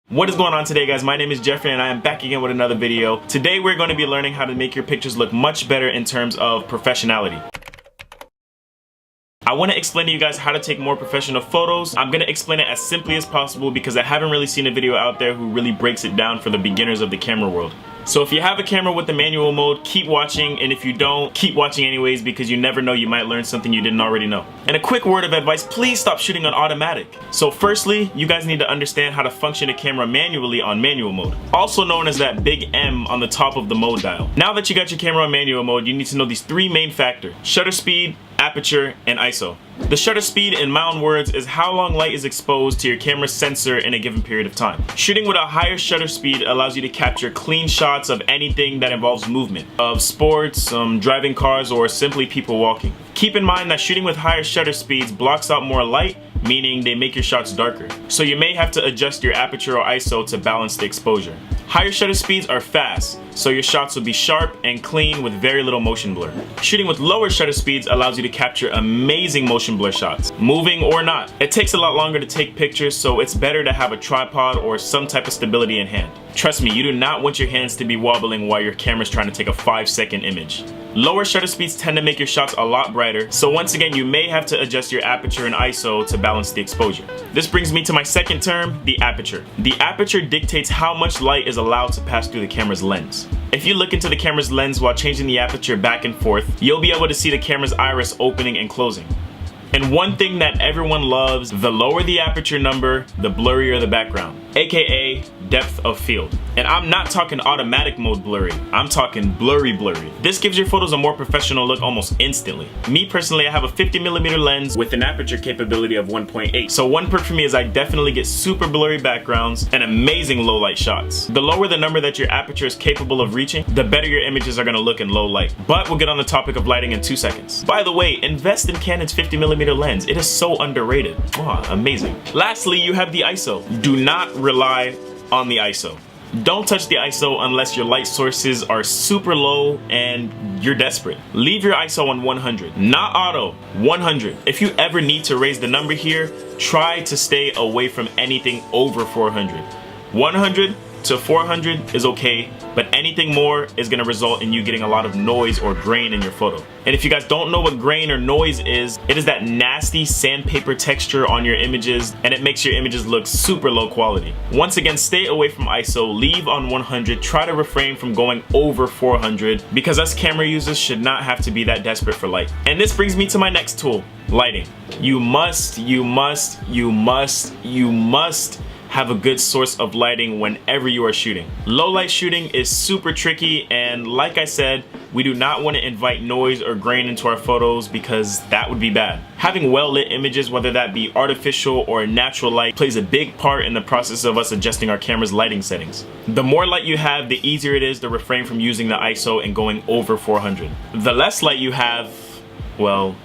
What is going on today, guys? My name is Jeffrey and I am back again with another video. Today we're going to be learning how to make your pictures look much better in terms of professionality. I want to explain to you guys how to take more professional photos. I'm going to explain it as simply as possible because I haven't really seen a video out there who really breaks it down for the beginners of the camera world. So if you have a camera with the manual mode, keep watching, and if you don't, keep watching anyways because you never know, you might learn something you didn't already know. And a quick word of advice, please stop shooting on automatic. So firstly, you guys need to understand how to function a camera manually on manual mode, also known as that big M on the top of the mode dial. Now that you got your camera on manual mode, you need to know these three main factors: shutter speed, aperture, and ISO. The shutter speed, in my own words, is how long light is exposed to your camera's sensor in a given period of time. Shooting with a higher shutter speed allows you to capture clean shots of anything that involves movement, of sports, driving cars, or simply people walking. Keep in mind that shooting with higher shutter speeds blocks out more light, meaning they make your shots darker. So you may have to adjust your aperture or ISO to balance the exposure. Higher shutter speeds are fast, so your shots will be sharp and clean with very little motion blur. Shooting with lower shutter speeds allows you to capture amazing motion blur shots, moving or not. It takes a lot longer to take pictures, so it's better to have a tripod or some type of stability in hand. Trust me, you do not want your hands to be wobbling while your camera's trying to take a 5-second image. Lower shutter speeds tend to make your shots a lot brighter, so once again you may have to adjust your aperture and ISO to balance the exposure. This brings me to my second term, the aperture. The aperture dictates how much light is allowed to pass through the camera's lens. If you look into the camera's lens while changing the aperture back and forth, you'll be able to see the camera's iris opening and closing. And one thing that everyone loves, the lower the aperture number, the blurrier the background, aka depth of field. And I'm not talking automatic mode blurry, I'm talking blurry. This gives your photos a more professional look almost instantly. Me personally, I have a 50mm lens with an aperture capability of 1.8. So one perk for me is I definitely get super blurry backgrounds and amazing low light shots. The lower the number that your aperture is capable of reaching, the better your images are gonna look in low light. But we'll get on the topic of lighting in 2 seconds. By the way, invest in Canon's 50mm lens. It is so underrated. Wow, amazing. Lastly, you have the ISO. Do not rely on the ISO. Don't touch the ISO unless your light sources are super low and you're desperate. Leave your ISO on 100, not auto, 100. If you ever need to raise the number here, try to stay away from anything over 400. 100 to 400 is okay, but anything more is gonna result in you getting a lot of noise or grain in your photo. And if you guys don't know what grain or noise is, it is that nasty sandpaper texture on your images, and it makes your images look super low quality. Once again, stay away from ISO, leave on 100, try to refrain from going over 400, because us camera users should not have to be that desperate for light. And this brings me to my next tool, lighting. You must have a good source of lighting whenever you are shooting. Low light shooting is super tricky, and like I said, we do not want to invite noise or grain into our photos because that would be bad. Having well lit images, whether that be artificial or natural light, plays a big part in the process of us adjusting our camera's lighting settings. The more light you have, the easier it is to refrain from using the ISO and going over 400. The less light you have, well,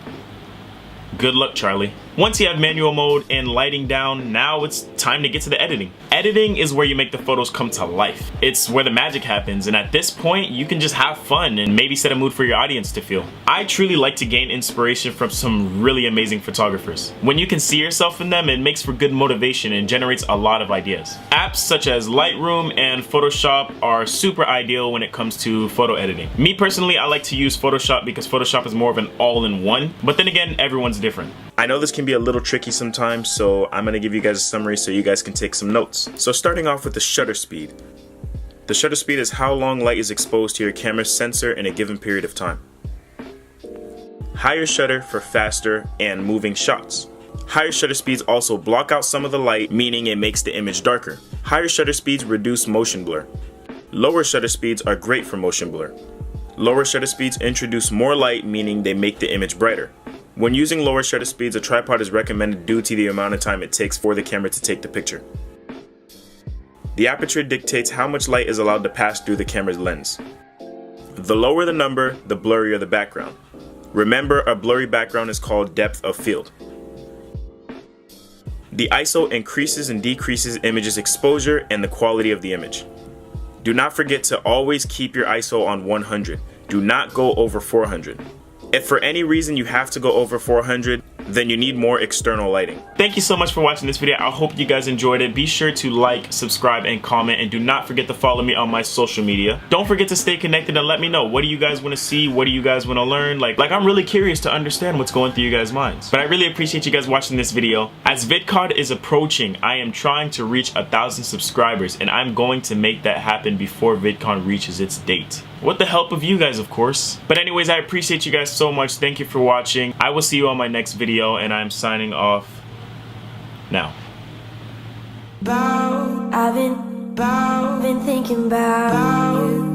good luck, Charlie. Once you have manual mode and lighting down, now it's time to get to the editing. Editing is where you make the photos come to life. It's where the magic happens, and at this point, you can just have fun and maybe set a mood for your audience to feel. I truly like to gain inspiration from some really amazing photographers. When you can see yourself in them, it makes for good motivation and generates a lot of ideas. Apps such as Lightroom and Photoshop are super ideal when it comes to photo editing. Me personally, I like to use Photoshop because Photoshop is more of an all-in-one, but then again, everyone's different. I know this can be a little tricky sometimes, so I'm gonna give you guys a summary so you guys can take some notes. So starting off with the shutter speed. The shutter speed is how long light is exposed to your camera's sensor in a given period of time. Higher shutter for faster and moving shots. Higher shutter speeds also block out some of the light, meaning it makes the image darker. Higher shutter speeds reduce motion blur. Lower shutter speeds are great for motion blur. Lower shutter speeds introduce more light, meaning they make the image brighter. When using lower shutter speeds, a tripod is recommended due to the amount of time it takes for the camera to take the picture. The aperture dictates how much light is allowed to pass through the camera's lens. The lower the number, the blurrier the background. Remember, a blurry background is called depth of field. The ISO increases and decreases image's exposure and the quality of the image. Do not forget to always keep your ISO on 100. Do not go over 400. If for any reason you have to go over 400, then you need more external lighting. Thank you so much for watching this video. I hope you guys enjoyed it. Be sure to like, subscribe, and comment, and do not forget to follow me on my social media. Don't forget to stay connected and let me know, what do you guys want to see? What do you guys want to learn? Like I'm really curious to understand what's going through you guys' minds. But I really appreciate you guys watching this video. As VidCon is approaching, I am trying to reach 1,000 subscribers, and I'm going to make that happen before VidCon reaches its date. With the help of you guys, of course. But anyways, I appreciate you guys so much. Thank you for watching. I will see you on my next video, and I'm signing off now. I've been thinking about you.